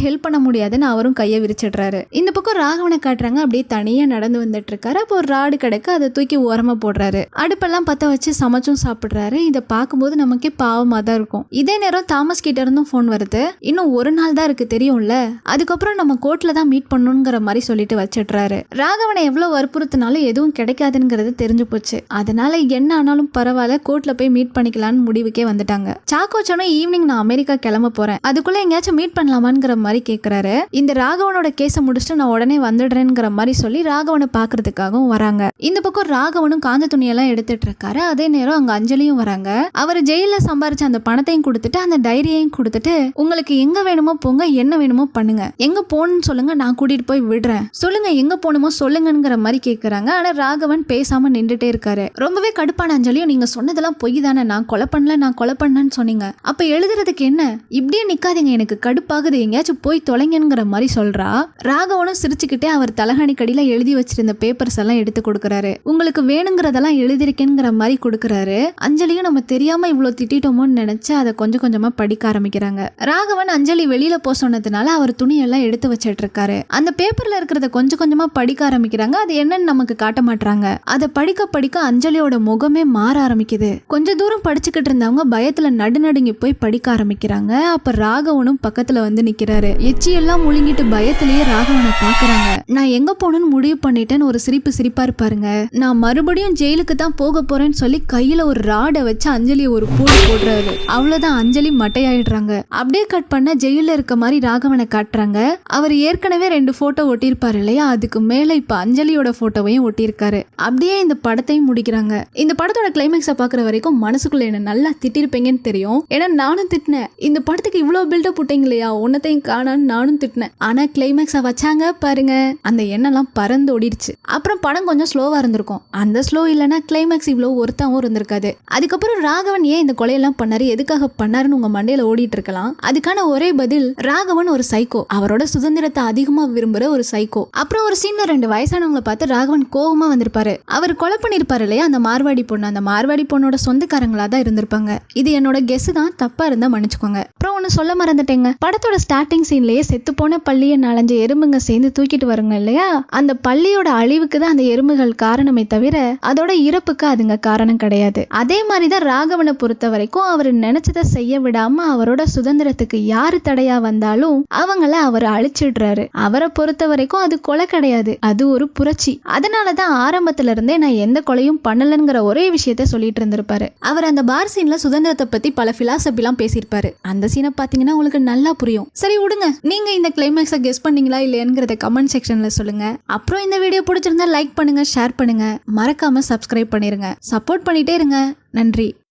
ஹெல்ப் பண்ண முடியாதுன்னு அவரும் கையை விரிச்சிடுறாரு. இந்த பக்கம் ராகவனை காட்டுறாங்க, அப்படியே தனியா நடந்து வந்துட்டு இருக்காரு. அப்போ ஒரு ராடு கிடைக்க அதை தூக்கி ஓரமா போடுறாரு. அடுப்பெல்லாம் பத்த வச்சு சமைச்சும் சாப்பிடுறாரு. இதை பார்க்கும்போது நமக்கே பாவமா தான் இருக்கும். இதே நேரம் தாமஸ் கிட்ட இருந்தும் போன் வருது. இன்னும் 1 நாள் தான் இருக்கு தெரியும்ல, அதுக்கப்புறம் நம்ம கோர்ட்ல தான் மீட் பண்ணணுங்கிற மாதிரி சொல்லிட்டு வச்சிடுறாரு. ராகவனை எவ்வளவு வற்புறுத்தினாலும் எதுவும் கிடைக்காதுங்கிறது தெரிஞ்சு போச்சு. அதனால என்ன ஆனாலும் பரவாயில்ல, கோர்ட்ல போய் மீட் பண்ணிக்கலாம்னு முடிவுக்கே வந்துட்டாங்க. சாக்கோச்சனும் ஈவினிங் நான் அமெரிக்கா கிளம்ப போறேன், அதுக்குள்ள எங்கேயாச்சும் மீட் பண்ணலாமாங்கிற மாதிரி கேக்குறாரு. இந்த ராகவனோட கேஸை முடிச்சுட்டு நான் உடனே வந்துடுறேங்கிற மாதிரி சொல்லி ராகவனை பாக்குறதுக்காகவும் வராங்க. இந்த பக்கம் ராகவனும் காந்த துணியெல்லாம் எடுத்துட்டு இருக்காரு. அதே நேரம் அங்க அஞ்சலியும் வராங்க. அவர் ஜெயில சம்பாரிச்ச அந்த பணத்தையும் கொடுத்துட்டு அந்த டைரியையும் கொடுத்துட்டு, உங்களுக்கு எங்க வேணுமோ போங்க, என்ன வேணுமோ பண்ணுங்க, எங்க போகணும்னு சொல்லுங்க, நான் கூட்டிட்டு போய் விடுறேன், சொல்லுங்க எங்க போகணுமோ சொல்லுங்கிற மாதிரி கேக்குறாங்க. ஆனா ராகவன் பேசாம நின்றுட்டே இருக்காரு. ரொம்பவே கடுப்பான அஞ்சலியும், நீங்க சொன்னதெல்லாம் பொய் தானே, நான் கொலை பண்ணலன்னு சொன்னீங்க, அப்ப எழுதுறதுக்கு என்ன, இப்படியே நிக்காதீங்க, எனக்கு கடுப்பாகுது, எங்கேயாச்சும் போய் தொலைங்கிற மாதிரி சொல்றா. ராகவனும் சிரிச்சுக்கிட்டே அவர் தலகாணி கடியில எழுதி வச்சிருந்த பேப்பர்ஸ் எல்லாம் எடுத்து கொடுக்கறாரு. உங்களுக்கு வேணுங்கிறதெல்லாம் எழுதிருக்கேங்கிற மாதிரி கொடுக்கறாரு. அஞ்சலியும் நம்ம தெரியாம இவ்வளவு திட்டோமோன்னு நினைச்சு அதை கொஞ்சம் கொஞ்சமா படிக்க ஆரம்பிக்கிறாங்க. ராகவன் அஞ்சலி வெளியில போ சொன்னதுனால அவர் துணியெல்லாம் எடுத்து வச்சிட்டு இருக்காரு. அந்த பேப்பர்ல இருக்கிறத கொஞ்சம் கொஞ்சமா படிக்க ஆரம்பிக்கிறாங்க. அது என்னன்னு நமக்கு காட்ட மாட்டாங்க. அதை படிக்க படிக்க அஞ்சலியோட முகமே மாற ஆரம்பிக்குது. கொஞ்ச தூரம் படிச்சுக்கிட்டு இருந்தவங்க பயத்துல நடுநடுங்கி போய் படிக்க ஆரம்பிக்கிறாங்க. அப்ப ராகவனும் பக்கத்துல வந்து நிக்கிறாரு. எச்சி எல்லாம் முழுங்கிட்டு பயத்திலேயே ராகவனை பாக்குறாங்க. நான் எங்க போகணும்னு முடிவு பண்ணிட்டேன்னு ஒரு சிரிப்பா இருப்பாருங்க. நான் மறுபடியும் ஜெயிலுக்கு தான் போக போறேன்னு சொல்லி கையில ஒரு ராடை வச்சு அஞ்சலியை ஒரு போடு போடுறாரு. அவ்வளவுதான், அஞ்சலி மட்டையாயிடுறாங்க. அப்படியே கட் பண்ண ஜெயில இருக்க மாதிரி ராகவனை காட்டுறாங்க. அவர் ஏற்கனவே 2 போட்டோ ஒட்டியிருப்பாரு இல்லையா, அதுக்கு மேல இப்ப அஞ்சலியோட போட்டோவையும் ஒட்டியிருக்காரு. அப்படியே இந்த படத்தையும் முடிக்கிறாங்க. இந்த படத்தோட கிளைமேக்ஸை பாக்குற வரைக்கும் மனசுக்குள்ள என்ன நல்லா திட்டிருப்பீங்கன்னு தெரியும். ஏன்னா நானும் திட்டினேன், இந்த படத்துக்கு இவ்வளவு பில்டப் போட்டீங்க இல்லையா, உன்னத்தையும் காணான்னு நானும் திட்டினேன். ஆனா கிளைமேக்ஸை வச்சாங்க பாருங்க, அந்த எண்ணெல்லாம் பறந்து ஓடிடுச்சு. அப்புறம் படம் கொஞ்சம் ஸ்லோவா இருந்திருக்கும். அந்த ஸ்லோ இல்லைன்னா கிளைமேக்ஸ் இவ்வளவு ஒருத்தாவும் இருந்திருக்காது. அதுக்கப்புறம் ராகவன் ஏன் இந்த கொலையெல்லாம் பண்ணாரு, எதுக்காக பண்ணாருன்னு உங்க மண்டையில ஓடிட்டு இருக்கலாம். அதுக்கான ஒரே பதில், ராகவன் ஒரு சைக்கோ, அவரோட சுதந்திரத்தை அதிகமா விரும்புற ஒரு சைக்கோ. அப்புறம் ஒரு சீன்ல 2 வயசானவங்களை பார்த்து ராகவன் கோவமா வந்திருப்பாரு. அவர் கொலை பண்ணிருப்பாரு இல்லையா அந்த மார்வாடி பொண்ணு, அந்த மார்வாடி பொண்ணோட சொந்தக்காரங்களா தான் இருந்திருப்பாங்க. இது என்னோட கெஸ் தான், தப்பா இருந்தா மன்னிச்சுக்கோங்க. அப்புறம் ஒன்னு சொல்ல மறந்துட்டேங்க, படத்தோட ஸ்டார்டிங் சீன்லயே செத்து போன பள்ளியை 4-5 எறும்புங்க சேர்ந்து தூக்கிட்டு வருங்க இல்லையா, அந்த பள்ளியோட அழிவுக்கு தான் அந்த எறும்புகள் காரணமே தவிர அதோட இறப்புக்கு அதுங்க காரணம் கிடையாது. அதே மாதிரிதான் ராகவனை பொறுத்த வரைக்கும் அவர் நினைச்சதை செய்ய விடாம அவரோட சுதந்திரத்துக்கு யாரு தடையா வந்தாலும் அவங்கள அவர் அழிச்சிடுறாரு. அவரை பொறுத்த வரைக்கும் அது கொலை கொலை கிடையாது, அது ஒரு புரட்சி. அதனாலதான் ஆரம்பத்துல இருந்தே நான் எந்த கொலையும் பண்ணலங்கிற ஒரே விஷயத்த சொல்லிட்டு இருந்திருப்பாரு. அவர் அந்த பார் சீன்ல சுதந்திரத்தை பத்தி பல பிலாசபிலாம் பேசியிருப்பாரு. அந்த சீனை பாத்தீங்கன்னா உங்களுக்கு நல்லா புரியும். சரி விடுங்க, நீங்க இந்த கிளைமேக்ஸை கெஸ் பண்ணீங்களா இல்லையாங்கிறத கமெண்ட் செக்ஷன்ல சொல்லுங்க. அப்புறம் இந்த வீடியோ பிடிச்சிருந்தா லைக் பண்ணுங்க, ஷேர் பண்ணுங்க, மறக்காம சப்ஸ்கிரைப் பண்ணிருங்க. சப்போர்ட் பண்ணிட்டே இருங்க. நன்றி.